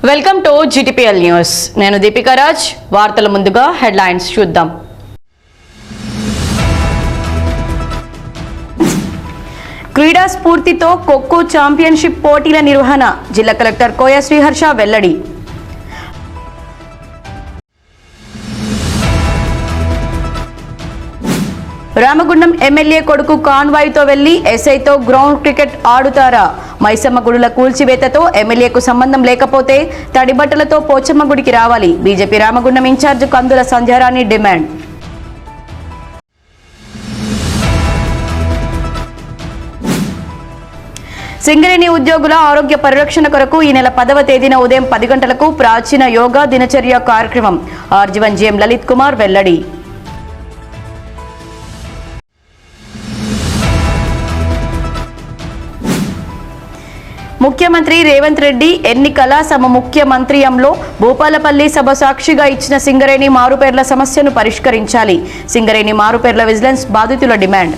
Welcome to GTPL news. నేను దీపికా రాజ్. వార్తల ముందుగా హెడ్లైన్స్ చూద్దాం. క్రీడా స్ఫూర్తితో ఖోఖో ఛాంపియన్షిప్ పోటీల నిర్వహణ జిల్లా కలెక్టర్ కోయ శ్రీహర్ష వెల్లడి. రామగుండం ఎమ్మెల్యే కొడుకు కాన్వాయ్తో వెళ్లి ఎస్ఐతో గ్రౌండ్ క్రికెట్ ఆడుతారా? మైసమ్మ గుడుల కూల్చివేతతో ఎమ్మెల్యేకు సంబంధం లేకపోతే తడిబట్టలతో పోచమ్మ గుడికి రావాలి. బీజేపీ రామగుండం ఇన్ఛార్జ్ కందుల సంధ్యారాణి డిమాండ్. సింగరేణి ఉద్యోగుల ఆరోగ్య పరిరక్షణ కొరకు ఈ నెల 10వ తేదీన ఉదయం 10 గంటలకు ప్రాచీన యోగా దినచర్య కార్యక్రమం. ఆర్జీవన్ జీఎం లలిత్ కుమార్ వెల్లడి. ముఖ్యమంత్రి రేవంత్ రెడ్డి ఎన్నికల సమ ముఖ్యమంత్రియంలో భూపాలపల్లి సభ సాక్షిగా ఇచ్చిన సింగరేణి మారుపేర్ల సమస్యను పరిష్కరించాలి. సింగరేణి మారుపేర్ల విజిలెన్స్ బాధితుల డిమాండ్.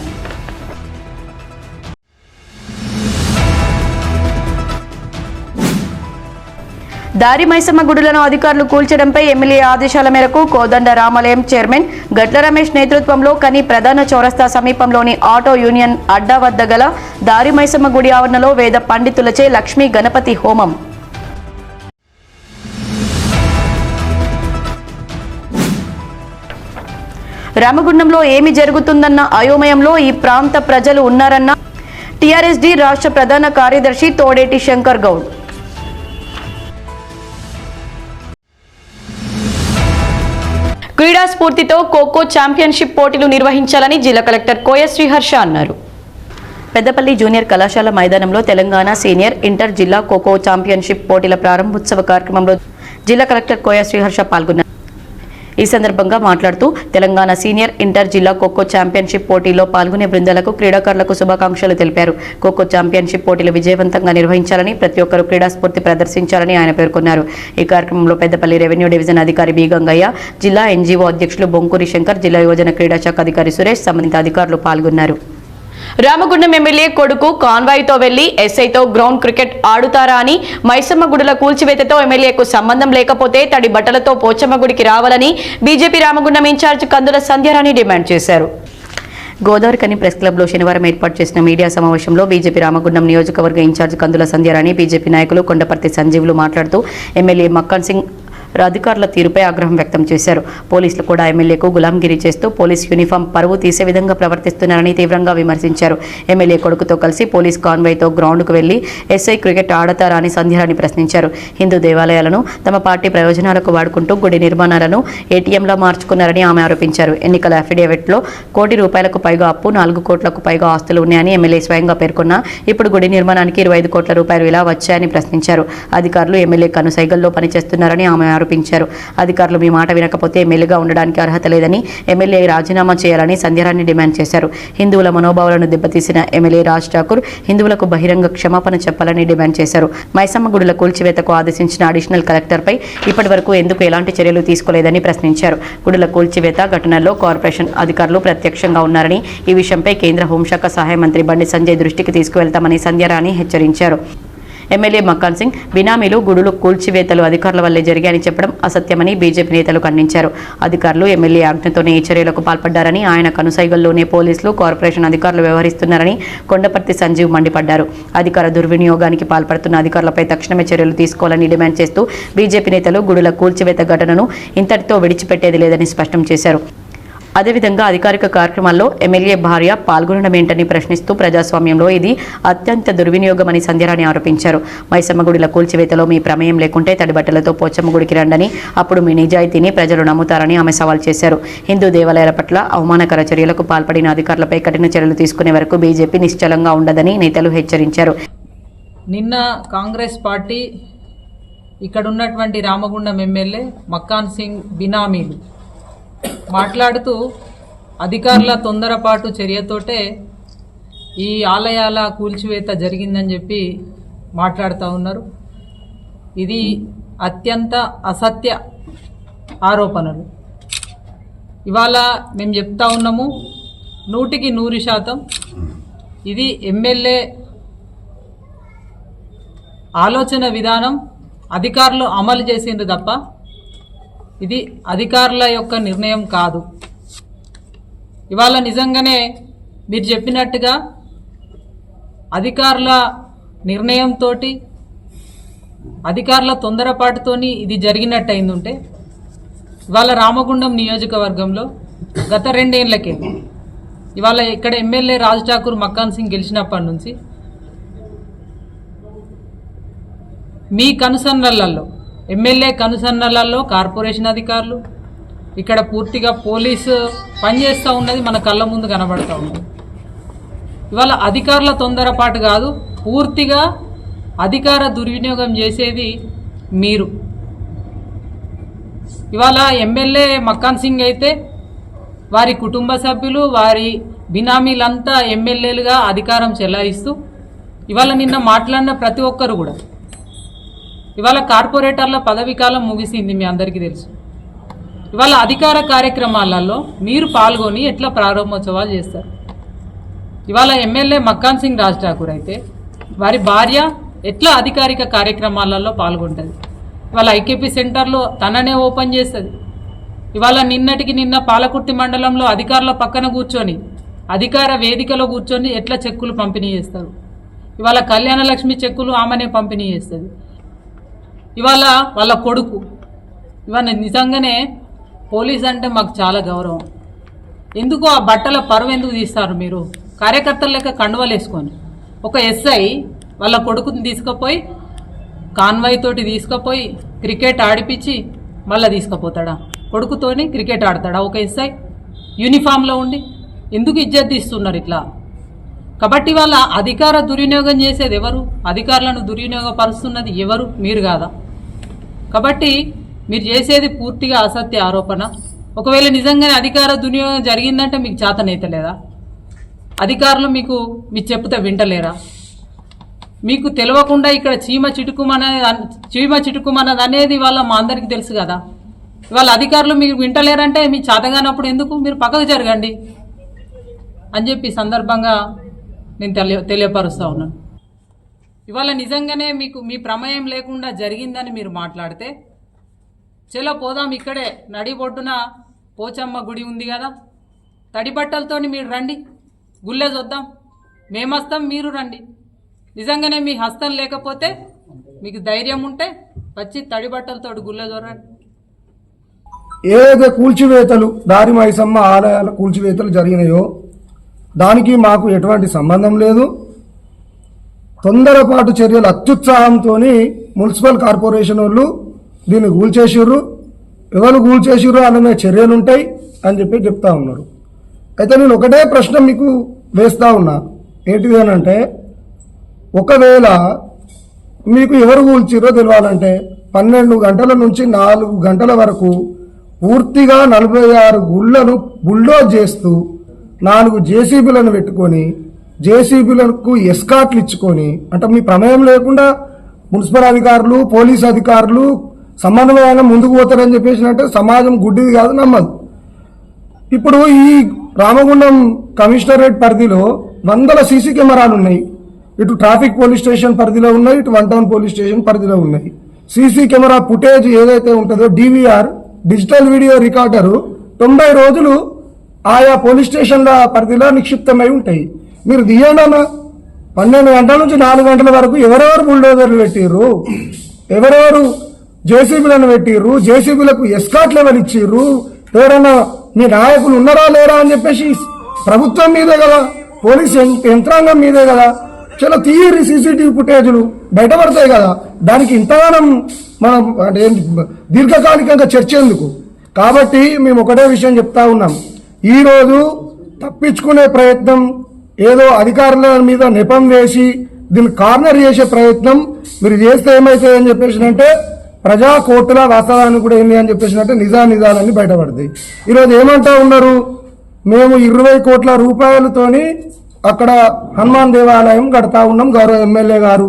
దారి మైసమ్మ గుడులను అధికారులు కూల్చడంపై ఎమ్మెల్యే ఆదేశాల మేరకు కోదండ రామాలయం చైర్మన్ గట్ల రమేష్ నేతృత్వంలో కని ప్రధాన చౌరస్తా సమీపంలోని ఆటో యూనియన్ అడ్డా వద్ద గల దారి మైసమ్మ గుడి ఆవరణలో వేద పండితులచే లక్ష్మీ గణపతి హోమం. రామగుండంలో ఏమి జరుగుతుందన్న అయోమయంలో ఈ ప్రాంత ప్రజలు ఉన్నారన్న టీఆర్ఎస్డీ రాష్ట్ర ప్రధాన కార్యదర్శి తోడేటి శంకర్ గౌడ్. క్రీడా స్ఫూర్తితో ఖోఖో ఛాంపియన్షిప్ పోటీలు నిర్వహించాలని జిల్లా కలెక్టర్ కోయ శ్రీహర్ష అన్నారు. పెద్దపల్లి జూనియర్ కళాశాల మైదానంలో తెలంగాణ సీనియర్ ఇంటర్ జిల్లా ఖోఖో ఛాంపియన్షిప్ పోటీల ప్రారంభోత్సవ కార్యక్రమంలో జిల్లా కలెక్టర్ కోయ శ్రీహర్ష పాల్గొన్నారు. ఈ సందర్భంగా మాట్లాడుతూ తెలంగాణ సీనియర్ ఇంటర్ జిల్లా ఖోఖో ఛాంపియన్షిప్ పోటీలో పాల్గొనే బృందాలకు క్రీడాకారులకు శుభాకాంక్షలు తెలిపారు. ఖోఖో ఛాంపియన్షిప్ పోటీలు విజయవంతంగా నిర్వహించాలని, ప్రతి ఒక్కరూ క్రీడా స్ఫూర్తి ప్రదర్శించాలని ఆయన పేర్కొన్నారు. ఈ కార్యక్రమంలో పెద్దపల్లి రెవెన్యూ డివిజన్ అధికారి బి గంగయ్య, జిల్లా ఎన్జీఓ అధ్యక్షులు బొంకూరి శంకర్, జిల్లా యువజన క్రీడా శాఖ అధికారి సురేష్, సంబంధిత అధికారులు పాల్గొన్నారు. రామగుండం ఎమ్మెల్యే కొడుకు కాన్వాయ్తో వెళ్లి ఎస్ఐతో గ్రౌండ్ క్రికెట్ ఆడుతారా అని, మైసమ్మ గుడుల కూల్చివేతతో ఎమ్మెల్యేకు సంబంధం లేకపోతే తడి బట్టలతో పోచమ్మ గుడికి రావాలని బీజేపీ రామగుండం ఇన్ఛార్జ్ కందుల సంధ్యారాణి డిమాండ్ చేశారు. గోదావరికని ప్రెస్ క్లబ్లో శనివారం ఏర్పాటు చేసిన మీడియా సమావేశంలో బీజేపీ రామగుండం నియోజకవర్గ ఇన్ఛార్జ్ కందుల సంధ్యారాణి, బీజేపీ నాయకులు కొండపర్తి సంజీవులు మాట్లాడుతూ ఎమ్మెల్యే మక్కన్ సింగ్ అధికారుల తీరుపై ఆగ్రహం వ్యక్తం చేశారు. పోలీసులు కూడా ఎమ్మెల్యేకు గులాంగిరి చేస్తూ పోలీస్ యూనిఫామ్ పరువు తీసే విధంగా ప్రవర్తిస్తున్నారని తీవ్రంగా విమర్శించారు. ఎమ్మెల్యే కొడుకుతో కలిసి పోలీస్ కాన్వాయ్తో గ్రౌండ్కు వెళ్లి ఎస్ఐ క్రికెట్ ఆడతారా అని సంధ్యారాణి ప్రశ్నించారు. హిందూ దేవాలయాలను తమ పార్టీ ప్రయోజనాలకు వాడుకుంటూ గుడి నిర్మాణాలను ఏటీఎంలా మార్చుకున్నారని ఆమె ఆరోపించారు. ఎన్నికల అఫిడేవిట్లో ₹1 కోటి పైగా అప్పు, 4 కోట్లకు పైగా ఆస్తులు ఉన్నాయని ఎమ్మెల్యే స్వయంగా పేర్కొన్నా ఇప్పుడు గుడి నిర్మాణానికి ₹25 కోట్ల ఇలా వచ్చాయని ప్రశ్నించారు. అధికారులు ఎమ్మెల్యే కనుసైగల్లో పనిచేస్తున్నారని ఆమె ఆరోపించారు. అధికారులు మీ మాట వినకపోతే ఎమ్మెల్యేగా ఉండడానికి అర్హత లేదని, ఎమ్మెల్యే రాజీనామా చేయాలని సంధ్యారాణి డిమాండ్ చేశారు. హిందువుల మనోభావాలను దెబ్బతీసిన ఎమ్మెల్యే రాజ్ ఠాకూర్ హిందువులకు బహిరంగ క్షమాపణ చెప్పాలని డిమాండ్ చేశారు. మైసమ్మ గుడుల కూల్చివేతకు ఆదేశించిన అడిషనల్ కలెక్టర్పై ఇప్పటి వరకు ఎందుకు ఎలాంటి చర్యలు తీసుకోలేదని ప్రశ్నించారు. గుడుల కూల్చివేత ఘటనల్లో కార్పొరేషన్ అధికారులు ప్రత్యక్షంగా ఉన్నారని, ఈ విషయంపై కేంద్ర హోంశాఖ సహాయ మంత్రి బండి సంజయ్ దృష్టికి తీసుకువెళ్తామని సంధ్యారాణి హెచ్చరించారు. ఎమ్మెల్యే మక్కన్ సింగ్ బినామీలు గుడులు కూల్చివేతలు అధికారుల వల్లే జరిగాయని చెప్పడం అసత్యమని బీజేపీ నేతలు ఖండించారు. అధికారులు ఎమ్మెల్యే ఆజ్ఞతోనే ఈ చర్యలకు పాల్పడ్డారని, ఆయన కనుసైగల్లోనే పోలీసులు, కార్పొరేషన్ అధికారులు వ్యవహరిస్తున్నారని కొండపర్తి సంజీవ్ మండిపడ్డారు. అధికార దుర్వినియోగానికి పాల్పడుతున్న అధికారులపై తక్షణమే చర్యలు తీసుకోవాలని డిమాండ్ చేస్తూ బీజేపీ నేతలు గుడుల కూల్చివేత ఘటనను ఇంతటితో విడిచిపెట్టేది లేదని స్పష్టం చేశారు. అదేవిధంగా అధికారిక కార్యక్రమాల్లో ఎమ్మెల్యే భార్య పాల్గొనడమేంటని ప్రశ్నిస్తూ ప్రజాస్వామ్యంలో ఇది అత్యంత దుర్వినియోగమని సంధ్యారాణి ఆరోపించారు. మైసమ్మ గుడిల కూల్చివేతలో మీ ప్రమేయం లేకుంటే తడిబట్టలతో పోచమ్మ గుడికి రండని, అప్పుడు మీ నిజాయితీని ప్రజలు నమ్ముతారని ఆమె సవాల్ చేశారు. హిందూ దేవాలయాల పట్ల అవమానకర చర్యలకు పాల్పడిన అధికారులపై కఠిన చర్యలు తీసుకునే వరకు బీజేపీ నిశ్చలంగా ఉండదని నేతలు హెచ్చరించారు. నిన్న కాంగ్రెస్ పార్టీ ఇక్కడ ఉన్నటువంటి రామగుండం ఎమ్మెల్యే మక్కాన్ సింగ్ బినామీలు మాట్లాడుతూ అధికారుల తొందరపాటు చర్యతోటే ఈ ఆలయాల కూల్చివేత జరిగిందని చెప్పి మాట్లాడుతూ ఉన్నారు. ఇది అత్యంత అసత్య ఆరోపణలు. ఇవాళ మేము చెప్తా ఉన్నాము 100కి 100% ఇది ఎమ్మెల్యే ఆలోచన విధానం అధికారులు అమలు చేసిండ్రు తప్ప ఇది అధికారుల యొక్క నిర్ణయం కాదు. ఇవాళ నిజంగానే మీరు చెప్పినట్టుగా అధికారుల నిర్ణయంతో అధికారుల తొందరపాటుతోని ఇది జరిగినట్టు అయిందంటే ఇవాళ రామగుండం నియోజకవర్గంలో గత 2 ఏళ్లకే ఇవాళ ఇక్కడ ఎమ్మెల్యే రాజ్ ఠాకూర్ మక్కాన్ సింగ్ గెలిచినప్పటి నుంచి మీ కనుసన్నలలో ఎమ్మెల్యే కనుసన్నలలో కార్పొరేషన్ అధికారులు ఇక్కడ పూర్తిగా పోలీసు పనిచేస్తూ ఉన్నది మన కళ్ళ ముందు కనబడుతూ ఉంది. ఇవాళ అధికారుల తొందరపాటు కాదు, పూర్తిగా అధికార దుర్వినియోగం చేసేది మీరు. ఇవాళ ఎమ్మెల్యే మక్కాన్ సింగ్ అయితే వారి కుటుంబ సభ్యులు వారి బినామీలంతా ఎమ్మెల్యేలుగా అధికారం చెలాయిస్తూ ఇవాళ నిన్న మాట్లాడిన ప్రతి ఒక్కరు కూడా ఇవాళ కార్పొరేటర్ల పదవీకాలం ముగిసింది, మీ అందరికీ తెలుసు. ఇవాళ అధికార కార్యక్రమాలలో మీరు పాల్గొని ఎట్లా ప్రారంభోత్సవాలు చేస్తారు? ఇవాళ ఎమ్మెల్యే మక్కాన్ సింగ్ రాజ్ ఠాకూర్ అయితే వారి భార్య ఎట్లా అధికారిక కార్యక్రమాలలో పాల్గొంటుంది? ఇవాళ ఐకేపీ సెంటర్లో తననే ఓపెన్ చేస్తుంది. ఇవాళ నిన్నటికి నిన్న పాలకుర్తి మండలంలో అధికారుల పక్కన కూర్చొని అధికార వేదికలో కూర్చొని ఎట్లా చెక్కులు పంపిణీ చేస్తారు? ఇవాళ కళ్యాణ లక్ష్మి చెక్కులు ఆమెనే పంపిణీ చేస్తుంది. ఇవాళ వాళ్ళ కొడుకు ఇవాళ నిజంగానే పోలీస్ అంటే మాకు చాలా గౌరవం. ఎందుకు ఆ బట్టల పరువు ఎందుకు తీస్తారు మీరు? కార్యకర్తల లెక్క కండువలు వేసుకొని ఒక ఎస్ఐ వాళ్ళ కొడుకుని తీసుకుపోయి కాన్వాయ్ తోటి తీసుకుపోయి క్రికెట్ ఆడిపించి మళ్ళీ తీసుకుపోతాడా? కొడుకుతోని క్రికెట్ ఆడతాడా ఒక ఎస్ఐ యూనిఫామ్లో ఉండి? ఎందుకు ఇజ్జత్ తీస్తున్నారు ఇట్లా? కాబట్టి వాళ్ళ అధికార దుర్వినియోగం చేసేది ఎవరు? అధికారులను దుర్వినియోగపరుస్తున్నది ఎవరు? మీరు కాదా? కాబట్టి మీరు చేసేది పూర్తిగా అసత్య ఆరోపణ. ఒకవేళ నిజంగానే అధికార దుర్వినియోగం జరిగిందంటే మీకు చేతనైతలేదా? అధికారులు మీకు చెప్తే వింటలేరా? మీకు తెలియకుండా ఇక్కడ చీమ చిటుకుమన్నది అనేది వాళ్ళ మా అందరికీ తెలుసు కదా. ఇవాళ అధికారులు మీకు వింటలేరంటే మీ చేతగానప్పుడు ఎందుకు మీరు పక్కకు జరగండి అని చెప్పి సందర్భంగా నేను తెలియపరుస్తూ ఉన్నాను. ఇవాళ నిజంగానే మీకు మీ ప్రమేయం లేకుండా జరిగిందని మీరు మాట్లాడితే చలో పోదాం, ఇక్కడే నడిబొడ్డున పోచమ్మ గుడి ఉంది కదా, తడి బట్టలతోని మీరు రండి, గుళ్ళే చూద్దాం, మేము వస్తాం, మీరు రండి. నిజంగానే మీ హస్తం లేకపోతే మీకు ధైర్యం ఉంటే వచ్చి తడి బట్టలతో గుళ్ళే చూడండి. ఏదైతే కూల్చివేతలు దారి మైసమ్మ ఆలయాల కూల్చివేతలు జరిగినాయో దానికి మాకు ఎటువంటి సంబంధం లేదు. తొందరపాటు చర్యలు అత్యుత్సాహంతో మున్సిపల్ కార్పొరేషన్ వాళ్ళు దీన్ని కూల్చేసిర్రు. ఎవరు కూల్చేసిర్రు అనే చర్యలు ఉంటాయి అని చెప్పి చెప్తా ఉన్నారు. అయితే నేను ఒకటే ప్రశ్న మీకు వేస్తా ఉన్నా, ఏంటిది అని అంటే, ఒకవేళ మీకు ఎవరు కూల్చిర్రో తెలియాలంటే 12 గంటల నుంచి 4 గంటల వరకు పూర్తిగా 46 గుళ్లను బుల్డోజ్ చేస్తూ 4 జేసీబీలను పెట్టుకొని జేసీబీలకు ఎస్కాట్లు ఇచ్చుకొని, అంటే మీ ప్రమేయం లేకుండా మున్సిపల్ అధికారులు పోలీసు అధికారులు సమన్వయంగా ముందుకు పోతారని చెప్పేసినట్టే సమాజం గుడ్డిది కాదు, నమ్మదు. ఇప్పుడు ఈ రామగుండం కమిషనరేట్ పరిధిలో 100 సీసీ కెమెరాలు ఉన్నాయి. ఇటు ట్రాఫిక్ పోలీస్ స్టేషన్ పరిధిలో ఉన్నాయి, ఇటు 1 టౌన్ పోలీస్ స్టేషన్ పరిధిలో ఉన్నాయి. సీసీ కెమెరా ఫుటేజ్ ఏదైతే ఉంటుందో డివిఆర్ డిజిటల్ వీడియో రికార్డరు 90 రోజులు ఆయా పోలీస్ స్టేషన్ల పరిధిలో నిక్షిప్తమై ఉంటాయి. మీరు తీయండి. 12 గంటల నుంచి 4 గంటల వరకు ఎవరెవరు బుల్డోజర్లు పెట్టిర్రు, ఎవరెవరు జేసీబీలను పెట్టిర్రు, జేసీబీలకు ఎస్కాట్ లెవెల్ ఇచ్చిర్రు, ఎవరైనా మీ నాయకులు ఉన్నారా లేరా అని చెప్పేసి ప్రభుత్వం మీదే కదా, పోలీస్ యంత్రాంగం మీదే కదా. చాలా తీయరి సీసీటీవీ ఫుటేజ్లు బయటపడతాయి కదా, దానికి ఇంతగానం మనం అంటే దీర్ఘకాలికంగా చర్చ ఎందుకు? కాబట్టి మేము ఒకటే విషయం చెప్తా ఉన్నాం, ఈరోజు తప్పించుకునే ప్రయత్నం, ఏదో అధికారుల మీద నెపం వేసి దీన్ని కార్నర్ చేసే ప్రయత్నం మీరు చేస్తే ఏమైతే అని చెప్పేసినంటే ప్రజా కోర్టుల వాస్తవానికి కూడా ఏంటి అని చెప్పేసినట్టే నిజాలన్నీ బయటపడతాయి. ఈరోజు ఏమంటా ఉన్నారు, మేము 20 కోట్ల రూపాయలతోని అక్కడ హనుమాన్ దేవాలయం కడతా ఉన్నాం, గౌరవ ఎమ్మెల్యే గారు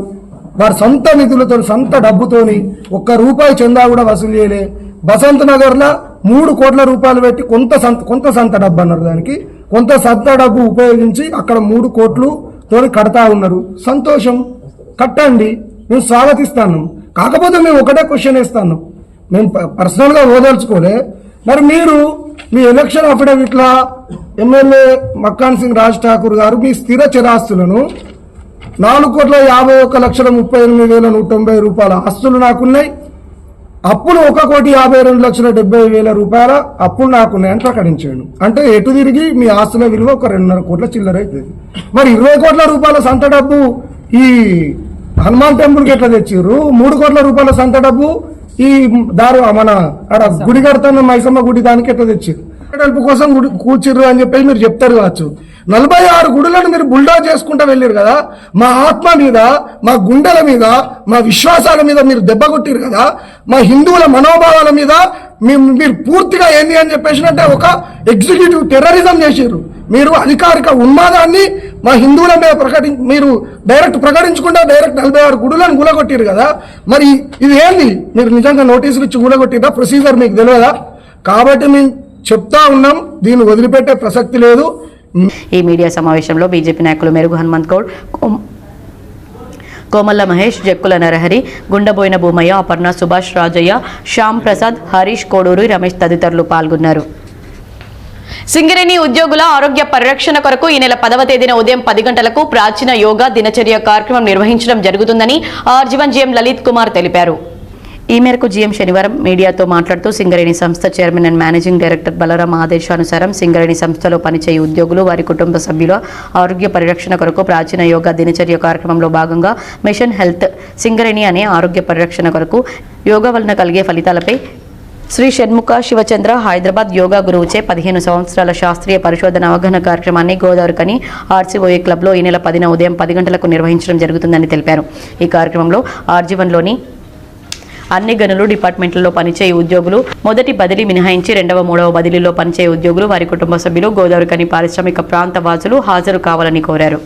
వారి సొంత నిధులతో సొంత డబ్బుతోని ₹1 చందా కూడా వసూలు చేయలే. బసంత్ నగర్లో 3 కోట్ల రూపాయలు పెట్టి కొంత సంత డబ్బు అన్నారు, దానికి కొంత సంత డబ్బు ఉపయోగించి అక్కడ 3 కోట్లతోని కడతా ఉన్నారు. సంతోషం, కట్టండి, మేము స్వాగతిస్తాను. కాకపోతే మేము ఒకటే క్వశ్చన్ వేస్తాను, మేము పర్సనల్గా ఓదలుచుకోలే. మరి మీరు మీ ఎలక్షన్ అఫిడవిట్ల ఎమ్మెల్యే మక్కాన్ సింగ్ రాజ్ ఠాకూర్ గారు మీ స్థిర చిరాస్తులను 4,51,38,190 రూపాయల ఆస్తులు నాకున్నాయి, అప్పులు 1,52,70,000 రూపాయల అప్పులు నాకున్నాయని ప్రకటించాడు. అంటే ఎటు తిరిగి మీ ఆస్తుల విలువ 2.5 కోట్ల చిల్లర అవుతుంది. మరి 20 కోట్ల రూపాయల సంత డబ్బు ఈ హనుమాన్ టెంపుల్కి ఎట్లా తెచ్చిర్రు? 3 కోట్ల రూపాయల సంత డబ్బు ఈ మన అక్కడ గుడి కడుతున్న మైసమ్మ గుడి దానికి ఎట్లా తెచ్చిర్రు? డబ్బు కోసం కూర్చిర్రు అని చెప్పి మీరు చెప్తారు కావచ్చు. 46 గుడులను మీరు బుల్డా చేసుకుంటూ వెళ్ళారు కదా. మా ఆత్మ మీద, మా గుండెల మీద, మా విశ్వాసాల మీద మీరు దెబ్బ కొట్టిరు కదా. మా హిందువుల మనోభావాల మీద మీరు పూర్తిగా ఏంది అని చెప్పేసినట్టే ఒక ఎగ్జిక్యూటివ్ టెర్రరిజం చేసిర్రు. మీరు అధికారిక ఉన్మాదాన్ని మా హిందువుల మీద మీరు డైరెక్ట్ ప్రకటించకుండా డైరెక్ట్ 46 గుడులను గులగొట్టిరు కదా. మరి ఇది ఏంది? మీరు నిజంగా నోటీసులు ఇచ్చి గులగొట్టిరా? ప్రొసీజర్ మీకు తెలియదా? కాబట్టి మేము చెప్తా ఉన్నాం, దీన్ని వదిలిపెట్టే ప్రసక్తి లేదు. ఈ మీడియా సమావేశంలో బీజేపీ నాయకులు మెరుగు హనుమంత్ గౌడ్, కోమల్ల మహేష్, జక్కుల నరహరి, గుండబోయిన భూమయ్య, అపర్ణ, సుభాష్, రాజయ్య, శ్యామ్ ప్రసాద్, హరీష్, కోడూరు, రమేష్ తదితరులు పాల్గొన్నారు. సింగరేణి ఉద్యోగుల ఆరోగ్య పరిరక్షణ కొరకు ఈ నెల 10వ తేదీన ఉదయం 10 గంటలకు ప్రాచీన యోగా దినచర్య కార్యక్రమం నిర్వహించడం జరుగుతుందని ఆర్జీవన్ జీఎం లలిత్ కుమార్ తెలిపారు. ఈ మేరకు జీఎం శనివారం మీడియాతో మాట్లాడుతూ సింగరేణి సంస్థ chairman and managing director Balaram ఆదేశానుసారం సింగరేణి సంస్థలో పనిచేయు ఉద్యోగులు, వారి కుటుంబ సభ్యుల ఆరోగ్య పరిరక్షణ కొరకు ప్రాచీన యోగా దినచర్య కార్యక్రమంలో భాగంగా మిషన్ హెల్త్ సింగరేణి అనే ఆరోగ్య పరిరక్షణ కొరకు యోగా వలన కలిగే ఫలితాలపై శ్రీ షణ్ముఖ శివచంద్ర హైదరాబాద్ యోగా గురువుచే 15 సంవత్సరాల శాస్త్రీయ పరిశోధన అవగాహన కార్యక్రమాన్ని గోదావరికని ఆర్సీఓఏ క్లబ్లో ఈ నెల 10న ఉదయం 10 గంటలకు నిర్వహించడం జరుగుతుందని తెలిపారు. ఈ కార్యక్రమంలో ఆర్జీవన్లోని అన్ని గనులు డిపార్ట్మెంట్లలో పనిచేయు ఉద్యోగులు, మొదటి బదిలీ మినహాయించి 2వ 3వ బదిలీలో పనిచేయు ఉద్యోగులు, వారి కుటుంబ సభ్యులు, గోదావరికని పారిశ్రామిక ప్రాంత వాసులు హాజరు కావాలని కోరారు.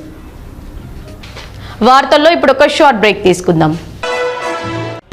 వార్తల్లో ఇప్పుడు ఒక షార్ట్ బ్రేక్ తీసుకుందాం.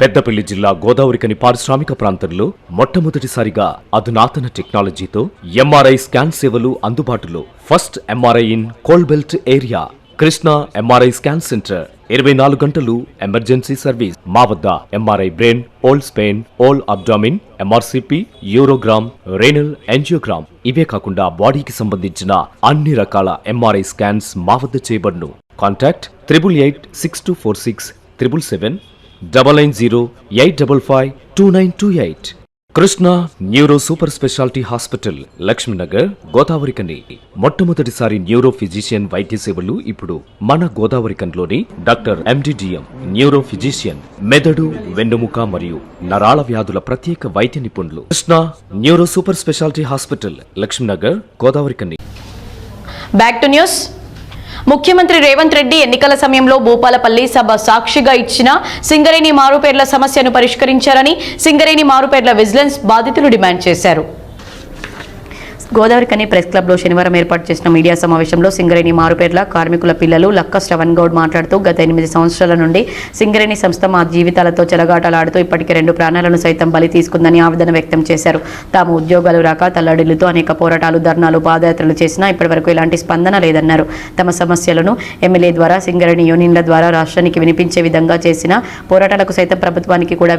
పెద్దపల్లి జిల్లా గోదావరికని పారిశ్రామిక ప్రాంతంలో మొట్టమొదటిసారిగా అధునాతన టెక్నాలజీతో ఎంఆర్ఐ స్కాన్ సేవలు అందుబాటులో. First MRI in coal belt area. Krishna MRI scan centre 24 గంటలు ఎమర్జెన్సీ సర్వీస్. మా వద్ద MRI brain, whole spine, whole abdomen, MRCP, urogram, renal angiogram, ఇవే కాకుండా బాడీకి సంబంధించిన అన్ని రకాల ఎంఆర్ఐ స్కాన్స్ మా వద్ద చేయబడును. Contact 8882467777 99085552928. Krishna neuro super speciality hospital, Lakshmi Nagar, Godavarikhani. మొట్టమొదటిసారి న్యూరో ఫిజిషియన్ వైద్య సేవలు ఇప్పుడు మన గోదావరికన్లోని డాక్టర్ ఎండిడిఎం న్యూరో ఫిజిషియన్, మెదడు, వెన్నుముక మరియు నరాల వ్యాధుల ప్రత్యేక వైద్య నిపుణులు. Krishna neuro super speciality hospital, Lakshmi Nagar, Godavarikhani. Back to news. ముఖ్యమంత్రి రేవంత్ రెడ్డి ఎన్నికల సమయంలో భూపాలపల్లి సభ సాక్షిగా ఇచ్చిన సింగరేణి మారుపేర్ల సమస్యను పరిష్కరించాలని సింగరేణి మారుపేర్ల విజిలెన్స్ బాధితులు డిమాండ్ చేశారు. గోదావరికని ప్రెస్ క్లబ్లో శనివారం ఏర్పాటు చేసిన మీడియా సమావేశంలో సింగరేణి మారుపేర్ల కార్మికుల పిల్లలు లక్క శ్రవణ్ గౌడ్ మాట్లాడుతూ గత 8 సంవత్సరాల నుండి సింగరేణి సంస్థ మా జీవితాలతో చెలగాటలాడుతూ ఇప్పటికే 2 ప్రాణాలను సైతం బలి తీసుకుందని ఆవేదన వ్యక్తం చేశారు. తాము ఉద్యోగాలు రాక తల్లడిల్లుతూ అనేక పోరాటాలు, ధర్నాలు, పాదయాత్రలు చేసినా ఇప్పటివరకు ఎలాంటి స్పందన లేదన్నారు. తమ సమస్యలను ఎమ్మెల్యే ద్వారా, సింగరేణి యూనియన్ల ద్వారా రాష్ట్రానికి వినిపించే విధంగా చేసిన పోరాటాలకు సైతం ప్రభుత్వానికి కూడా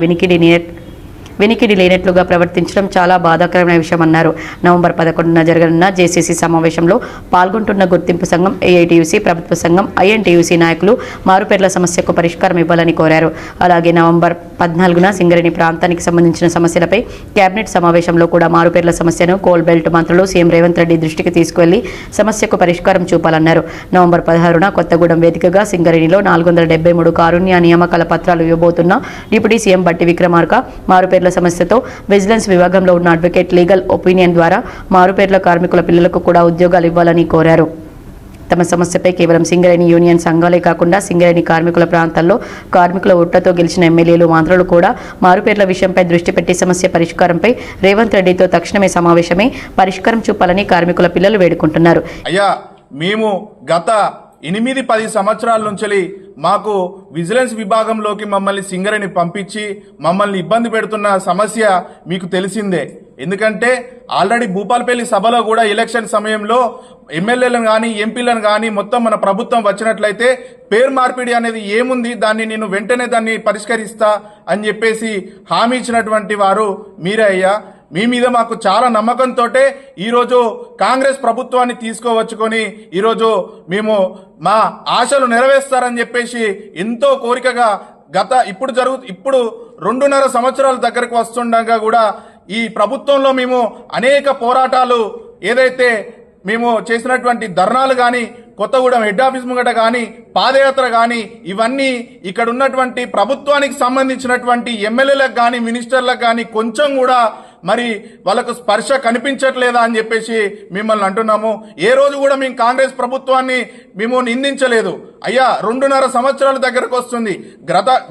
వినికిడి లేనట్లుగా ప్రవర్తించడం చాలా బాధాకరమైన విషయమన్నారు. నవంబర్ 11న జరగనున్న జేసీసీ సమావేశంలో పాల్గొంటున్న గుర్తింపు సంఘం, ఏఐటీయూసీ, ప్రభుత్వ సంఘం, ఐఎన్టీయూసీ నాయకులు మారుపేర్ల సమస్యకు పరిష్కారం ఇవ్వాలని కోరారు. అలాగే నవంబర్ 14న సింగరేణి ప్రాంతానికి సంబంధించిన సమస్యలపై కేబినెట్ సమావేశంలో కూడా మారుపేర్ల సమస్యను కోల్ బెల్ట్ మంత్రులు సీఎం రేవంత్ రెడ్డి దృష్టికి తీసుకువెళ్లి సమస్యకు పరిష్కారం చూపాలన్నారు. నవంబర్ 16న కొత్తగూడెం వేదికగా సింగరేణిలో 473 కారుణ్య నియామకాల పత్రాలు ఇవ్వబోతున్న డిప్యూటీ సీఎం బట్టి విక్రమార్క మారుపేర్ల సమస్యతో విజిలెన్స్ విభాగంలో ఉన్న అడ్వకేట్ లీగల్ ఒపీనియన్ ద్వారా మారుపేర్ల కార్మికుల పిల్లలకు కూడా ఉద్యోగాలు ఇవ్వాలని కోరారు. తమ సమస్యపై కేవలం సింగరేణి యూనియన్ సంఘాలే కాకుండా సింగరేణి కార్మికుల ప్రాంతాల్లో కార్మికుల ఓట్లతో గెలిచిన ఎమ్మెల్యేలు, మంత్రులు కూడా మారుపేర్ల విషయంపై దృష్టి పెట్టి సమస్య పరిష్కారంపై రేవంత్ రెడ్డితో తక్షణమే సమావేశమై పరిష్కారం చూపాలని కార్మికుల పిల్లలు వేడుకుంటున్నారు. అయ్యా, మేము గత 8-10 సంవత్సరాల నుంచి మాకు విజిలెన్స్ విభాగంలోకి మమ్మల్ని సింగరేణి పంపించి మమ్మల్ని ఇబ్బంది పెడుతున్న సమస్య మీకు తెలిసిందే. ఎందుకంటే ఆల్రెడీ భూపాలపల్లి సభలో కూడా ఎలక్షన్ సమయంలో ఎమ్మెల్యేలను కానీ ఎంపీలను కానీ మొత్తం మన ప్రభుత్వం వచ్చినట్లయితే పేరు మార్పిడి అనేది ఏముంది, దాన్ని నేను వెంటనే దాన్ని పరిష్కరిస్తా అని చెప్పేసి హామీ ఇచ్చినటువంటి వారు మీరే అయ్యా. మీ మీద మాకు చాలా నమ్మకంతో ఈరోజు కాంగ్రెస్ ప్రభుత్వాన్ని తీసుకువచ్చుకొని ఈరోజు మేము మా ఆశలు నెరవేర్స్తారని చెప్పేసి ఎంతో కోరికగా ఇప్పుడు 2.5 సంవత్సరాల దగ్గరకు వస్తుండగా కూడా ఈ ప్రభుత్వంలో మేము అనేక పోరాటాలు ఏదైతే మేము చేసినటువంటి ధర్నాలు కానీ, కొత్తగూడెం హెడ్ ఆఫీస్ ముంగట కానీ, పాదయాత్ర కానీ, ఇవన్నీ ఇక్కడ ఉన్నటువంటి ప్రభుత్వానికి సంబంధించినటువంటి ఎమ్మెల్యేలకు కానీ, మినిస్టర్లకు కానీ కొంచెం కూడా మరి వాళ్ళకు స్పర్శ కనిపించట్లేదా అని చెప్పేసి మిమ్మల్ని అంటున్నాము. ఏ రోజు కూడా మేము కాంగ్రెస్ ప్రభుత్వాన్ని మేము నిందించలేదు అయ్యా. 2.5 సంవత్సరాల దగ్గరకు వస్తుంది.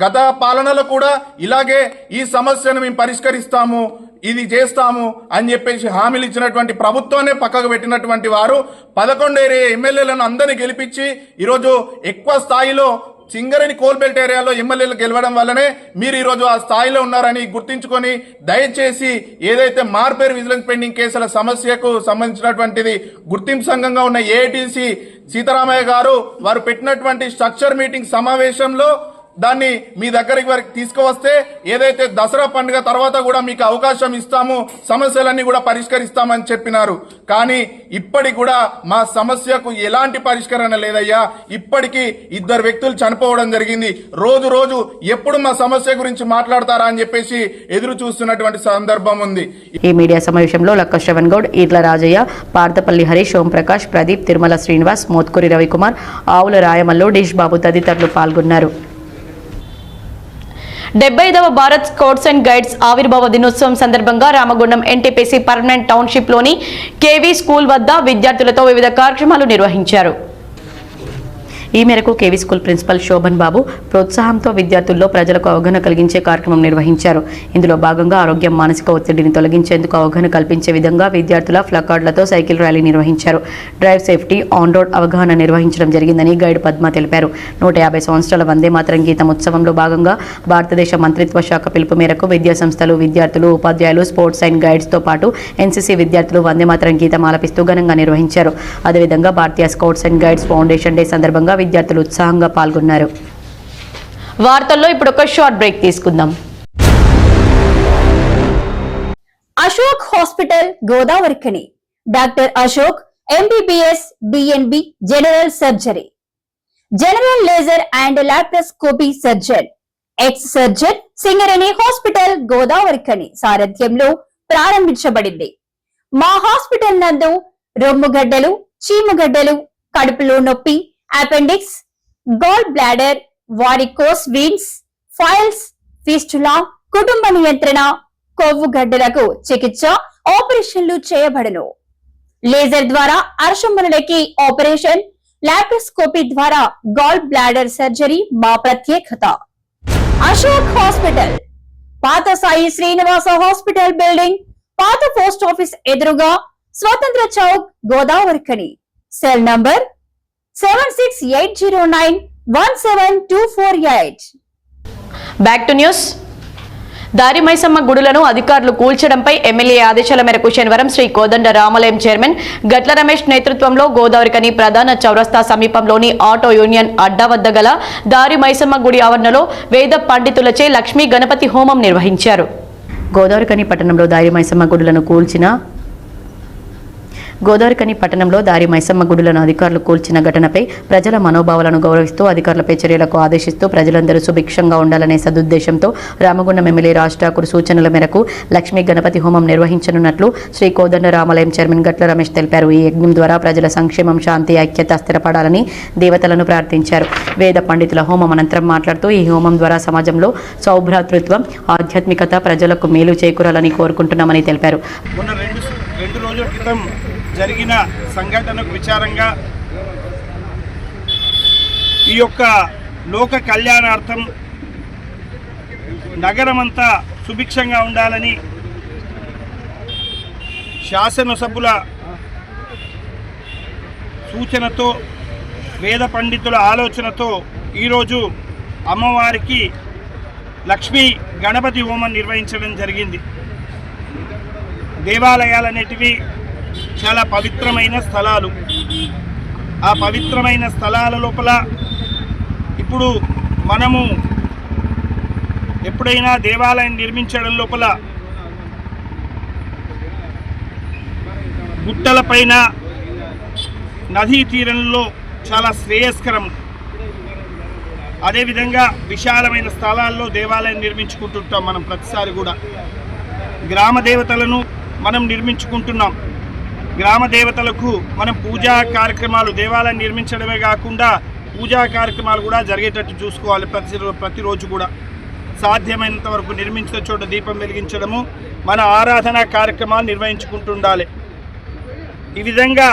గత పాలనలో కూడా ఇలాగే ఈ సమస్యను మేము పరిష్కరిస్తాము, ఇది చేస్తాము అని చెప్పేసి హామీలు ఇచ్చినటువంటి ప్రభుత్వాన్ని పక్కకు పెట్టినటువంటి వారు 11 ఎమ్మెల్యేలను అందరినీ గెలిపించి ఈరోజు ఎక్కువ స్థాయిలో సింగరేణి కోల్బెల్ట్ ఏరియాలో ఎమ్మెల్యేలు గెలవడం వల్లనే మీరు ఈరోజు ఆ స్థాయిలో ఉన్నారని గుర్తించుకొని దయచేసి ఏదైతే మార్పేరు విజిలెన్స్ పెండింగ్ కేసుల సమస్యకు సంబంధించినటువంటిది గుర్తింపు సంఘంగా ఉన్న ఏఐటీసీ సీతారామయ్య గారు వారు పెట్టినటువంటి స్ట్రక్చర్ మీటింగ్ సమావేశంలో దాన్ని మీ దగ్గరికి వరకు తీసుకువస్తే ఏదైతే దసరా పండుగ తర్వాత కూడా మీకు అవకాశం ఇస్తాము, సమస్యలన్నీ కూడా పరిష్కరిస్తామని చెప్పినారు. కానీ ఇప్పటికి కూడా మా సమస్యకు ఎలాంటి పరిష్కరణ లేదయ్యా. ఇప్పటికీ 2 వ్యక్తులు చనిపోవడం జరిగింది. రోజు ఎప్పుడు మా సమస్య గురించి మాట్లాడతారా అని చెప్పేసి ఎదురు చూస్తున్నటువంటి సందర్భం ఉంది. ఈ మీడియా సమావేశంలో లక్క శ్రవణ్ గౌడ్, ఈట్ల రాజయ్య, పార్థపల్లి హరీష్, ఓంప్రకాష్, ప్రదీప్, తిరుమల శ్రీనివాస్, మోత్కూరి రవికుమార్, ఆవుల రాయమల్లు, డిష్ బాబు తదితరులు పాల్గొన్నారు. 75వ భారత్ స్కౌట్స్ అండ్ గైడ్స్ ఆవిర్భావ దినోత్సవం సందర్భంగా రామగుండం ఎన్టీపీసీ పర్మనెంట్ టౌన్షిప్లోని కేవీ స్కూల్ వద్ద విద్యార్థులతో వివిధ కార్యక్రమాలు నిర్వహించారు. ఈ మేరకు KV school principal Shobhan Babu ప్రోత్సాహంతో విద్యార్థుల్లో ప్రజలకు అవగాహన కలిగించే కార్యక్రమం నిర్వహించారు. ఇందులో భాగంగా ఆరోగ్యం, మానసిక ఒత్తిడిని తొలగించేందుకు అవగాహన కల్పించే విధంగా విద్యార్థుల ప్లకార్డులతో సైకిల్ ర్యాలీ నిర్వహించారు. డ్రైవ్ సేఫ్టీ, ఆన్ రోడ్ అవగాహన నిర్వహించడం జరిగిందని గైడ్ పద్మ తెలిపారు. 150 సంవత్సరాల వందే మాతరం గీతం ఉత్సవంలో భాగంగా భారతదేశ మంత్రిత్వ శాఖ పిలుపు మేరకు విద్యా సంస్థలు, విద్యార్థులు, ఉపాధ్యాయులు, స్పోర్ట్స్ అండ్ గైడ్స్తో పాటు ఎన్సీసీ విద్యార్థులు వందే మాతరం గీతం ఆలపిస్తూ ఘనంగా నిర్వహించారు. అదేవిధంగా భారతీయ scouts and guides foundation day సందర్భంగా విద్యార్థులు ఉత్సాహంగా పాల్గొన్నారు. వార్తల్లో ఇప్పుడు ఒక షార్ట్ బ్రేక్ తీసుకుందాం. Ashok hospital Godavarikhani, doctor Ashok MBBS BNB general surgery, general laser and laparoscopy surgeon, ex surgeon Singareni hospital Godavarikhani సారథ్యంలో ప్రారంభించబడింది. మా హాస్పిటల్ నందు రొమ్ముగడ్డలు, చీముగడ్డలు, కడుపులో నొప్పి, appendix, gall bladder, varicose veins, piles, fistula, కుటుంబ నియంత్రణ, కొవ్వు గడ్డలకు చికిత్స, ఆపరేషన్లు చేయబడును. లేజర్ ద్వారా అర్షములకి ఆపరేషన్, లాప్రోస్కోపీ ద్వారా గాల్ బ్లాడర్ సర్జరీ మా ప్రత్యేకత. అశోక్ హాస్పిటల్, పాత సాయి శ్రీనివాస హాస్పిటల్ బిల్డింగ్, పాత పోస్ట్ ఆఫీస్ ఎదురుగా, Swatantra Chowk, Godavarikhani. Cell number 7680917248. Back to news. దారి మైసమ్మ గుడులను అధికారులు కూల్చడంపై ఎమ్మెల్యే ఆదేశాల మేరకు శనివారం శ్రీ కోదండ రామాలయం చైర్మన్ గట్ల రమేష్ నేతృత్వంలో గోదావరిఖని ప్రధాన చౌరస్తా సమీపంలోని ఆటో యూనియన్ అడ్డా వద్ద గల దారి మైసమ్మ గుడి ఆవరణలో వేద పండితులచే లక్ష్మీ గణపతి హోమం నిర్వహించారు. గోదావరిఖని పట్టణంలో దారి మైసమ్మ గుడులను దారి మైసమ్మ గుడులను అధికారులు కూల్చిన ఘటనపై ప్రజల మనోభావాలను గౌరవిస్తూ అధికారులపై చర్యలకు ఆదేశిస్తూ ప్రజలందరూ సుభిక్షంగా ఉండాలనే సదుద్దేశంతో రామగుండం ఎమ్మెల్యే రాజ్ ఠాకూర్ సూచనల మేరకు లక్ష్మీ గణపతి హోమం నిర్వహించనున్నట్లు శ్రీ కోదండ రామాలయం చైర్మన్ గట్ల రమేష్ తెలిపారు. ఈ యజ్ఞం ద్వారా ప్రజల సంక్షేమం, శాంతి, ఐక్యత స్థిరపడాలని దేవతలను ప్రార్థించారు. వేద పండితుల హోమం అనంతరం మాట్లాడుతూ ఈ హోమం ద్వారా సమాజంలో సౌభ్రాతృత్వం, ఆధ్యాత్మికత, ప్రజలకు మేలు చేకూరాలని కోరుకుంటున్నామని తెలిపారు. రెండు రోజుల క్రితం జరిగిన సంఘటనకు విచారంగా ఈ యొక్క లోక కళ్యాణార్థం నగరమంతా సుభిక్షంగా ఉండాలని శాసనసభ్యుల సూచనతో, వేద పండితుల ఆలోచనతో ఈరోజు అమ్మవారికి లక్ష్మీ గణపతి హోమం నిర్వహించడం జరిగింది. దేవాలయాలు అనేటివి చాలా పవిత్రమైన స్థలాలు. ఆ పవిత్రమైన స్థలాల లోపల ఇప్పుడు మనము ఎప్పుడైనా దేవాలయం నిర్మించడం లోపల గుట్టలపైన నదీ తీరంలో చాలా శ్రేయస్కరం. అదేవిధంగా విశాలమైన స్థలాల్లో దేవాలయం నిర్మించుకుంటుంటాం మనం ప్రతిసారి కూడా. గ్రామ దేవతలను మనం నిర్మించుకుంటున్నాం. గ్రామ దేవతలకు మనం పూజా కార్యక్రమాలు దేవాలయం నిర్మించడమే కాకుండా పూజా కార్యక్రమాలు కూడా జరిగేటట్టు చూసుకోవాలి. ప్రతిరోజు కూడా సాధ్యమైనంత వరకు నిర్మించిన చోట దీపం వెలిగించడము, మన ఆరాధనా కార్యక్రమాలు నిర్వహించుకుంటుండాలి. ఈ విధంగా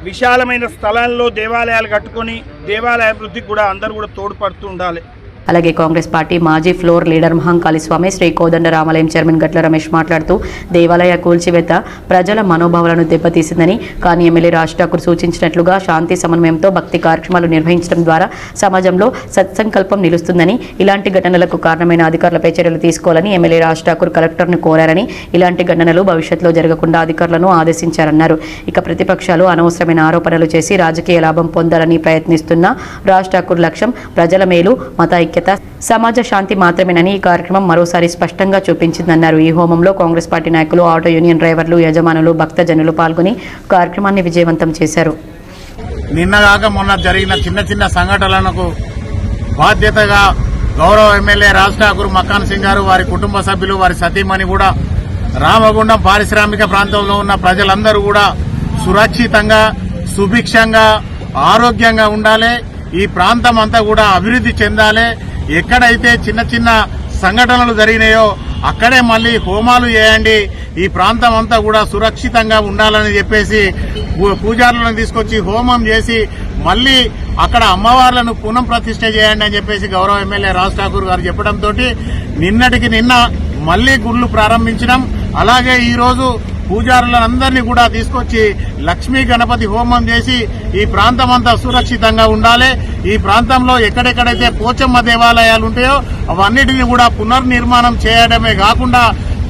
విశాలమైన స్థలాల్లో దేవాలయాలు కట్టుకొని దేవాలయ అభివృద్ధికి కూడా అందరూ కూడా తోడ్పడుతూ ఉండాలి. అలాగే కాంగ్రెస్ పార్టీ మాజీ ఫ్లోర్ లీడర్ మహంకాళి స్వామి శ్రీ కోదండ రామాలయం చైర్మన్ గట్ల రమేష్ మాట్లాడుతూ దేవాలయ కూల్చివేత ప్రజల మనోభావాలను దెబ్బతీసిందని, కానీ ఎమ్మెల్యే రాజ్ ఠాకూర్ సూచించినట్లుగా శాంతి సమన్వయంతో భక్తి కార్యక్రమాలు నిర్వహించడం ద్వారా సమాజంలో సత్సంకల్పం నిలుస్తుందని, ఇలాంటి ఘటనలకు కారణమైన అధికారులపై చర్యలు తీసుకోవాలని ఎమ్మెల్యే రాజ్ ఠాకూర్ కలెక్టర్ను కోరారని, ఇలాంటి ఘటనలు భవిష్యత్తులో జరగకుండా అధికారులను ఆదేశించారన్నారు. ఇక ప్రతిపక్షాలు అనవసరమైన ఆరోపణలు చేసి రాజకీయ లాభం పొందాలని ప్రయత్నిస్తున్న రాజ్ ఠాకూర్ లక్ష్యం ప్రజల మేలు, మత ఐక్యత, సమాజ శాంతి మాత్రమేనని ఈ కార్యక్రమం మరోసారి స్పష్టంగా చూపించిందన్నారు. ఈ హోమంలో కాంగ్రెస్ పార్టీ నాయకులు, ఆటో యూనియన్ డ్రైవర్లు, యజమానులు, భక్తజనులు పాల్గొని కార్యక్రమాన్ని విజయవంతం చేశారు. నిన్నగాక మొన్న జరిగిన చిన్న చిన్న సంఘటనలకు బాధ్యతగా గౌరవ ఎమ్మెల్యే రాజ్ ఠాకూర్ మకాన్ సింగ్ గారు, వారి కుటుంబ సభ్యులు, వారి సతీమణి కూడా రామగుండం పారిశ్రామిక ప్రాంతంలో ఉన్న ప్రజలందరూ కూడా సురక్షితంగా, సుభిక్షంగా, ఆరోగ్యంగా ఉండాలి. ఈ ప్రాంతం అంతా కూడా అభివృద్ధి చెందాలి. ఎక్కడైతే చిన్న చిన్న సంఘటనలు జరిగినాయో అక్కడే మళ్ళీ హోమాలు చేయండి, ఈ ప్రాంతం అంతా కూడా సురక్షితంగా ఉండాలని చెప్పేసి పూజారులను తీసుకొచ్చి హోమం చేసి మళ్ళీ అక్కడ అమ్మవార్లను పునః ప్రతిష్ఠ చేయండి అని చెప్పేసి గౌరవ ఎమ్మెల్యే రాజ్ ఠాకూర్ గారు చెప్పడంతో నిన్నటికి నిన్న మళ్లీ గుళ్ళు ప్రారంభించడం. అలాగే ఈ రోజు పూజారులందరినీ కూడా తీసుకొచ్చి లక్ష్మీ గణపతి హోమం చేసి ఈ ప్రాంతం అంతా సురక్షితంగా ఉండాలి. ఈ ప్రాంతంలో ఎక్కడెక్కడైతే పోచమ్మ దేవాలయాలు ఉంటాయో అవన్నిటిని కూడా పునర్నిర్మాణం చేయడమే కాకుండా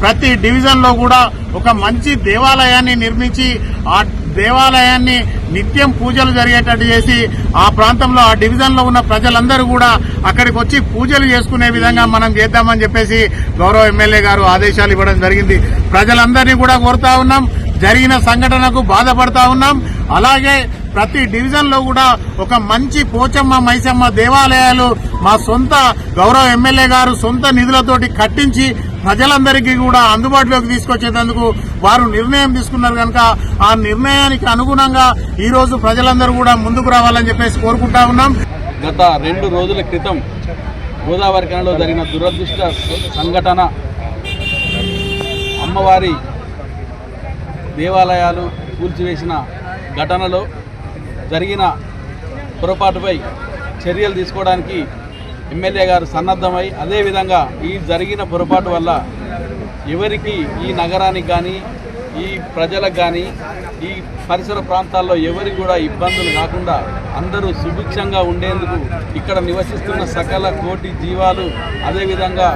ప్రతి డివిజన్ లో కూడా ఒక మంచి దేవాలయాన్ని నిర్మించి ఆ దేవాలయాన్ని నిత్యం పూజలు జరిగేటట్టు చేసి ఆ ప్రాంతంలో ఆ డివిజన్ లో ఉన్న ప్రజలందరూ కూడా అక్కడికి వచ్చి పూజలు చేసుకునే విధంగా మనం చేద్దామని చెప్పేసి గౌరవ ఎమ్మెల్యే గారు ఆదేశాలు ఇవ్వడం జరిగింది. ప్రజలందరినీ కూడా కోరుతా ఉన్నాం, జరిగిన సంఘటనకు బాధపడతా ఉన్నాం. అలాగే ప్రతి డివిజన్ లో కూడా ఒక మంచి పోచమ్మ, మైసమ్మ దేవాలయాలు మా సొంత గౌరవ ఎమ్మెల్యే గారు సొంత నిధులతోటి కట్టించి ప్రజలందరికీ కూడా అందుబాటులోకి తీసుకొచ్చేందుకు వారు నిర్ణయం తీసుకున్నారు కనుక ఆ నిర్ణయానికి అనుగుణంగా ఈ రోజు ప్రజలందరూ కూడా ముందుకు రావాలని చెప్పేసి కోరుకుంటా ఉన్నాం. గత 2 రోజుల క్రితం గోదావరి కనిలో జరిగిన దురదృష్ట సంఘటన, అమ్మవారి దేవాలయాలు కూల్చివేసిన ఘటనలో జరిగిన పొరపాటుపై చర్యలు తీసుకోవడానికి ఎమ్మెల్యే గారు సన్నద్ధమై, అదేవిధంగా ఈ జరిగిన పొరపాటు వల్ల ఎవరికి ఈ నగరానికి కానీ ఈ ప్రజలకు కానీ ఈ పరిసర ప్రాంతాల్లో ఎవరికి కూడా ఇబ్బందులు కాకుండా అందరూ సుభిక్షంగా ఉండేందుకు ఇక్కడ నివసిస్తున్న సకల కోటి జీవాలు, అదేవిధంగా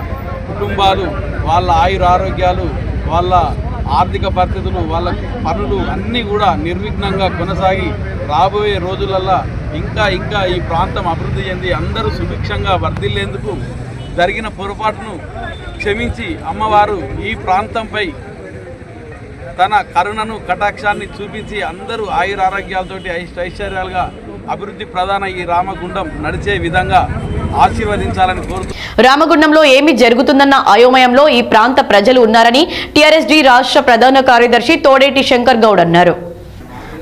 కుటుంబాలు, వాళ్ళ ఆయురారోగ్యాలు, వాళ్ళ ఆర్థిక పరిస్థితులు, వాళ్ళ పనులు అన్నీ కూడా నిర్విఘ్నంగా కొనసాగి రాబోయే రోజులల్లో ఇంకా ఈ ప్రాంతం అభివృద్ధి చెంది అందరూ సుభిక్షంగా వర్ధిల్లేందుకు జరిగిన పొరపాటును క్షమించి అమ్మవారు ఈ ప్రాంతంపై తన కరుణను, కటాక్షాన్ని చూపించి అందరూ ఆయురారోగ్యాలతోటి ఐశ్వర్యాలుగా అభివృద్ధి ప్రధాన ఈ రామగుండం నడిచే విధంగా ఆశీర్వదించాలని కోరుతూ రామగుండంలో ఏమి జరుగుతుందన్న అయోమయంలో ఈ ప్రాంత ప్రజలు ఉన్నారని టీఆర్ఎస్డీ రాష్ట్ర ప్రధాన కార్యదర్శి తోడేటి శంకర్ గౌడ్ అన్నారు.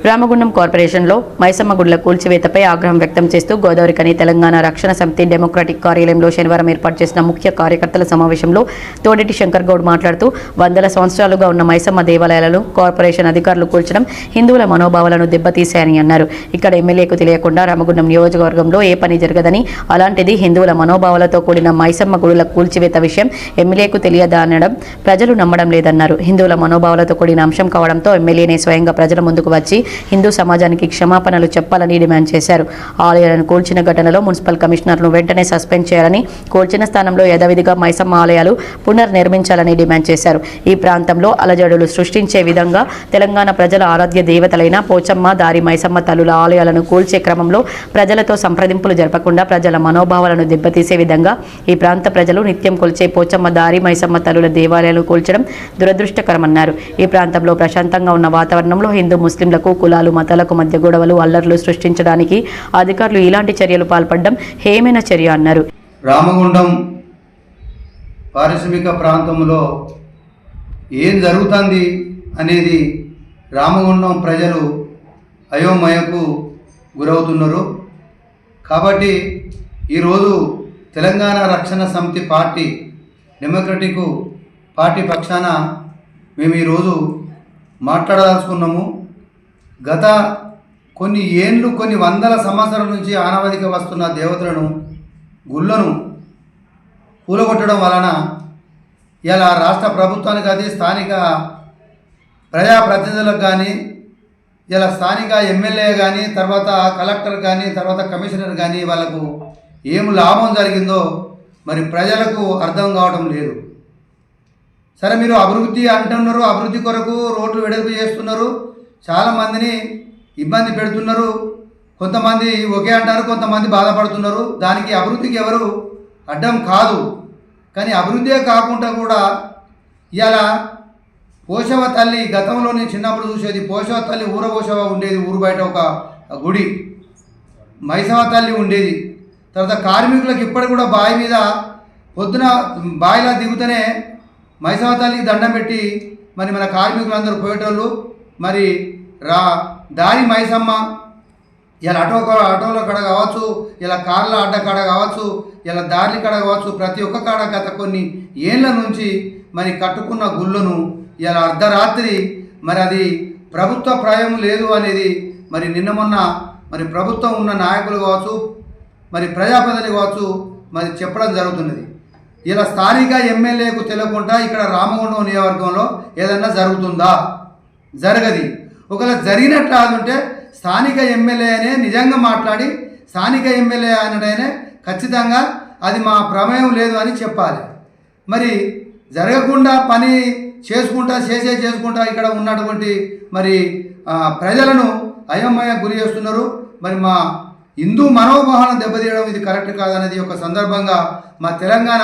రామగుండం కార్పొరేషన్లో మైసమ్మ గుడుల కూల్చివేతపై ఆగ్రహం వ్యక్తం చేస్తూ గోదావరికని తెలంగాణ రక్షణ సమితి డెమోక్రాటిక్ కార్యాలయంలో శనివారం ఏర్పాటు చేసిన ముఖ్య కార్యకర్తల సమావేశంలో తోడేటి శంకర్ గౌడ్ మాట్లాడుతూ 100 సంవత్సరాలుగా ఉన్న మైసమ్మ దేవాలయాలను కార్పొరేషన్ అధికారులు కూల్చడం హిందువుల మనోభావాలను దెబ్బతీశాయని అన్నారు. ఇక్కడ ఎమ్మెల్యేకు తెలియకుండా రామగుండం నియోజకవర్గంలో ఏ పని జరగదని, అలాంటిది హిందువుల మనోభావాలతో కూడిన మైసమ్మ గుడుల కూల్చివేత విషయం ఎమ్మెల్యేకు తెలియదా అనడం ప్రజలు నమ్మడం లేదన్నారు. హిందువుల మనోభావాలతో కూడిన అంశం కావడంతో ఎమ్మెల్యేనే స్వయంగా ప్రజల ముందుకు వచ్చి హిందూ సమాజానికి క్షమాపణలు చెప్పాలని డిమాండ్ చేశారు. ఆలయాలను కూల్చిన ఘటనలో మున్సిపల్ కమిషనర్ను వెంటనే సస్పెండ్ చేయాలని, కూల్చిన స్థానంలో యథావిధిగా మైసమ్మ ఆలయాలు పునర్నిర్మించాలని డిమాండ్ చేశారు. ఈ ప్రాంతంలో అలజడులు సృష్టించే విధంగా తెలంగాణ ప్రజల ఆరాధ్య దేవతలైన పోచమ్మ, దారి మైసమ్మ తల్లుల ఆలయాలను కూల్చే క్రమంలో ప్రజలతో సంప్రదింపులు జరపకుండా ప్రజల మనోభావాలను దెబ్బతీసే విధంగా ఈ ప్రాంత ప్రజలు నిత్యం కొలిచే పోచమ్మ, దారి మైసమ్మ తల్లుల దేవాలయాలను కూల్చడం దురదృష్టకరమన్నారు. ఈ ప్రాంతంలో ప్రశాంతంగా ఉన్న వాతావరణంలో హిందూ ముస్లింలకు, కులాలు, మతాలకు మధ్య గొడవలు, అల్లర్లు సృష్టించడానికి అధికారులు ఇలాంటి చర్యలు పాల్పడడం హేమైన చర్య అన్నారు. రామగుండం పారిశ్రామిక ప్రాంతంలో ఏం జరుగుతుంది అనేది రామగుండం ప్రజలు అయోమయకు గురవుతున్నారు. కాబట్టి ఈరోజు తెలంగాణ రక్షణ సమితి పార్టీ, డెమోక్రటిక్ పార్టీ పక్షాన మేము ఈరోజు మాట్లాడదలుచుకున్నాము. గత కొన్ని ఏండ్లు, కొన్ని వందల సంవత్సరాల నుంచి ఆనవాదిగా వస్తున్న దేవతలను, గుళ్ళను కూలగొట్టడం వలన ఇలా రాష్ట్ర ప్రభుత్వానికి, అది స్థానిక ప్రజాప్రతినిధులకు కానీ, ఇలా స్థానిక ఎమ్మెల్యే కానీ, తర్వాత కలెక్టర్ కానీ, తర్వాత కమిషనర్ కానీ వాళ్ళకు ఏం లాభం జరిగిందో మరి ప్రజలకు అర్థం కావడం లేదు. సరే, మీరు అభివృద్ధి అంటున్నారు, అభివృద్ధి కొరకు రోడ్లు వెడల్పు చేస్తున్నారు, చాలామందిని ఇబ్బంది పెడుతున్నారు. కొంతమంది ఒకే అంటారు, కొంతమంది బాధపడుతున్నారు. దానికి అభివృద్ధికి ఎవరు అడ్డం కాదు. కానీ అభివృద్ధే కాకుండా కూడా ఇలా పోషవ తల్లి, గతంలో నేను చిన్నప్పుడు చూసేది పోషవ తల్లి, ఊరపోషవ ఉండేది, ఊరు బయట ఒక గుడి, మైసవ తల్లి ఉండేది. తర్వాత కార్మికులకు ఇప్పటికి కూడా బావి మీద పొద్దున బావిలా దిగుతూనే మైసవ తల్లికి దండం పెట్టి మరి మన కార్మికులందరూ పోయేటోళ్ళు. మరి దారి మైసమ్మ ఇలా ఆటోల కాడ కావచ్చు, ఇలా కార్ల అడ్డ కాడ కావచ్చు, ఇలా దారి కాడ కావచ్చు, ప్రతి ఒక్క కాడ గత కొన్ని ఏళ్ళ నుంచి మరి కట్టుకున్న గుళ్ళను ఇలా అర్ధరాత్రి మరి అది ప్రభుత్వ ప్రాయం లేదు అనేది మరి నిన్న మొన్న మరి ప్రభుత్వం ఉన్న నాయకులు కావచ్చు, మరి ప్రజాప్రతినిధులు కావచ్చు మరి చెప్పడం జరుగుతున్నది. ఇలా స్థానిక ఎమ్మెల్యేకు తెలియకుండా ఇక్కడ రామగుండం నియోజకవర్గంలో ఏదన్నా జరుగుతుందా? జరగది. ఒకవేళ జరిగినట్లు ఆదుంటే స్థానిక ఎమ్మెల్యేనే నిజంగా మాట్లాడి, స్థానిక ఎమ్మెల్యే అయినటైనా ఖచ్చితంగా అది మా ప్రమేయం లేదు అని చెప్పాలి. మరి జరగకుండా పని చేసుకుంటా ఇక్కడ ఉన్నటువంటి మరి ప్రజలను అయోమయ గురి చేస్తున్నారు. మరి మా హిందూ మనోభావాలను దెబ్బతీయడం ఇది కరెక్ట్ కాదనేది ఒక సందర్భంగా మా తెలంగాణ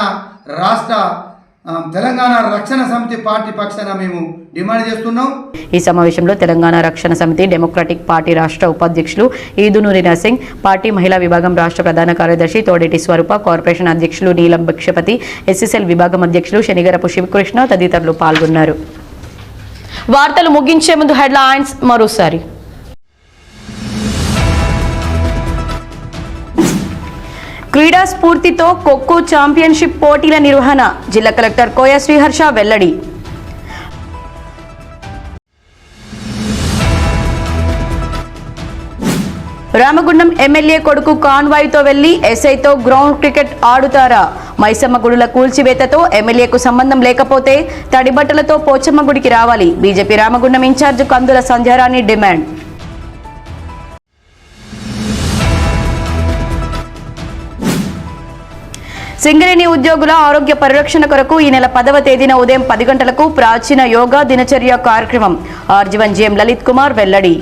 రక్షణ సమితి పార్టీ పక్షాన మేము డిమాండ్ చేస్తున్నాం. ఈ సమావేశంలో తెలంగాణ రక్షణ సమితి డెమోక్రటిక్ పార్టీ రాష్ట్ర ఉపాధ్యక్షులు ఈదునూరి నర్సింగ్, పార్టీ మహిళా విభాగం రాష్ట్ర ప్రధాన కార్యదర్శి తోడేటి స్వరూప, కార్పొరేషన్ అధ్యక్షులు నీలం భిక్షపతి, ఎస్ఎస్ఎల్ విభాగం అధ్యక్షులు శనిగరపు శివకృష్ణ తదితరులు పాల్గొన్నారు. వార్తలు ముగించే ముందు హెడ్లైన్స్ మరోసారి. క్రీడా స్ఫూర్తితో ఖోఖో ఛాంపియన్షిప్ పోటీల నిర్వహణ, జిల్లా కలెక్టర్ కోయ శ్రీహర్ష వెల్లడి. రామగుండం ఎమ్మెల్యే కొడుకు కాన్వాయ్తో వెళ్లి ఎస్ఐతో గ్రౌండ్ క్రికెట్ ఆడుతారా? మైసమ్మ గుడుల కూల్చివేతతో ఎమ్మెల్యేకు సంబంధం లేకపోతే తడిబట్టలతో పోచమ్మ గుడికి రావాలి. బీజేపీ రామగుండం ఇన్ఛార్జ్ కందుల సంధ్యారాణి డిమాండ్. సింగరేణి ఉద్యోగుల ఆరోగ్య పరిరక్షణ కొరకు ఈ నెల 10వ తేదీన ఉదయం 10 గంటలకు ప్రాచీన యోగా దినచర్య కార్యక్రమం. ఆర్జీవన్ జీఎం లలిత్ కుమార్ వెల్లడి.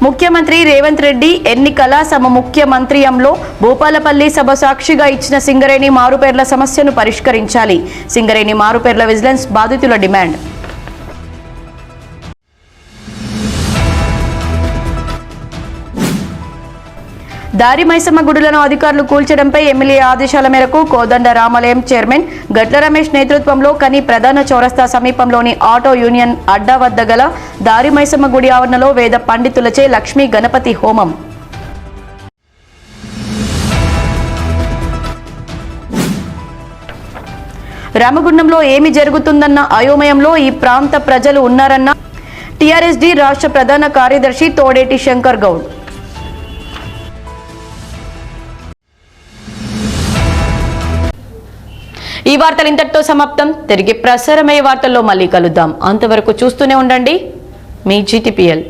ముఖ్యమంత్రి రేవంత్ రెడ్డి ఎన్నికల ముఖ్యమంత్రియంలో భూపాలపల్లి సభ సాక్షిగా ఇచ్చిన సింగరేణి మారుపేర్ల సమస్యను పరిష్కరించాలి. సింగరేణి మారుపేర్ల విజిలెన్స్ బాధితుల డిమాండ్. దారి మైసమ్మ గుడులను అధికారులు కూల్చడంపై ఎమ్మెల్యే ఆదేశాల మేరకు కోదండ రామాలయం చైర్మన్ గట్ల రమేష్ నేతృత్వంలో కని ప్రధాన చౌరస్తా సమీపంలోని ఆటో యూనియన్ అడ్డా వద్ద గల దారి మైసమ్మ గుడి ఆవరణలో వేద పండితులచే లక్ష్మీ గణపతి హోమం. రామగుండంలో ఏమి జరుగుతుందన్న అయోమయంలో ఈ ప్రాంత ప్రజలు ఉన్నారన్న టీఆర్ఎస్డీ రాష్ట్ర ప్రధాన కార్యదర్శి తోడేటి శంకర్ గౌడ్. ఈ వార్తలు ఇంతటితో సమాప్తం. తిరిగి ప్రసారమయ్యే వార్తల్లో మళ్ళీ కలుద్దాం. అంతవరకు చూస్తూనే ఉండండి మీ GTPL.